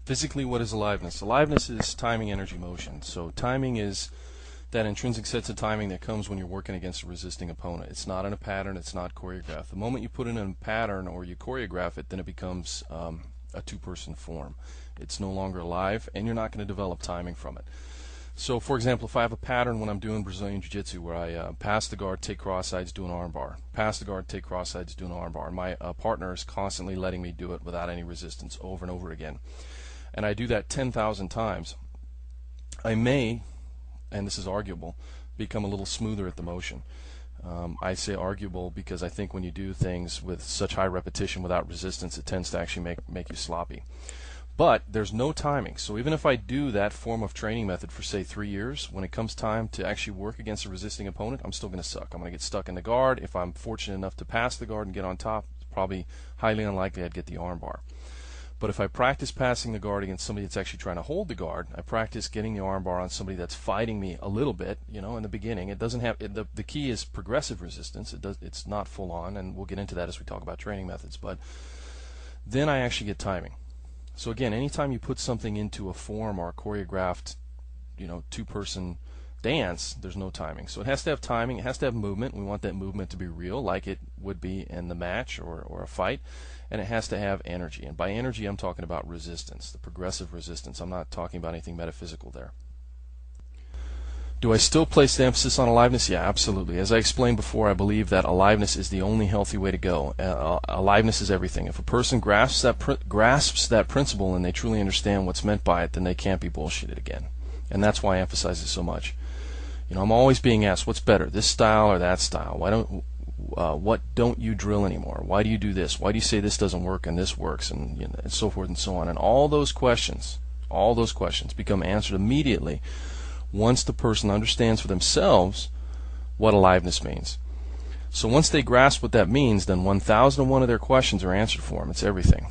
Physically, what is aliveness? Aliveness is timing, energy, motion. So timing is that intrinsic sense of timing that comes when you're working against a resisting opponent. It's not in a pattern, it's not choreographed. The moment you put it in a pattern or you choreograph it, then it becomes a two-person form. It's no longer alive, and you're not going to develop timing from it. So, for example, if I have a pattern when I'm doing Brazilian Jiu-Jitsu where I pass the guard, take cross sides, do an arm bar, pass the guard, take cross sides, do an arm bar, and my partner is constantly letting me do it without any resistance over and over again, and I do that 10,000 times, I may, and this is arguable, become a little smoother at the motion. I say arguable because I think when you do things with such high repetition without resistance, it tends to actually make you sloppy. But there's no timing, so even if I do that form of training method for say 3 years, when it comes time to actually work against a resisting opponent, I'm still going to suck. I'm going to get stuck in the guard. If I'm fortunate enough to pass the guard and get on top, it's probably highly unlikely I'd get the arm bar. But if I practice passing the guard against somebody that's actually trying to hold the guard, I practice getting the arm bar on somebody that's fighting me a little bit, you know, in the beginning. It doesn't have the key is progressive resistance. It's not full on, and we'll get into that as we talk about training methods. But then I actually get timing. So again, anytime you put something into a form or a choreographed, you know, two-person dance, there's no timing. So it has to have timing, it has to have movement. We want that movement to be real, like it would be in the match or a fight, and it has to have energy. And by energy, I'm talking about resistance, the progressive resistance. I'm not talking about anything metaphysical there. Do I still place the emphasis on aliveness? Yeah, absolutely. As I explained before, I believe that aliveness is the only healthy way to go. Aliveness is everything. If a person grasps that principle and they truly understand what's meant by it, then they can't be bullshitted again. And that's why I emphasize it so much. You know, I'm always being asked, what's better, this style or that style? What don't you drill anymore? Why do you do this? Why do you say this doesn't work and this works, and, you know, and so forth and so on? And all those questions become answered immediately once the person understands for themselves what aliveness means. So once they grasp what that means, then 1,001 of their questions are answered for them. It's everything.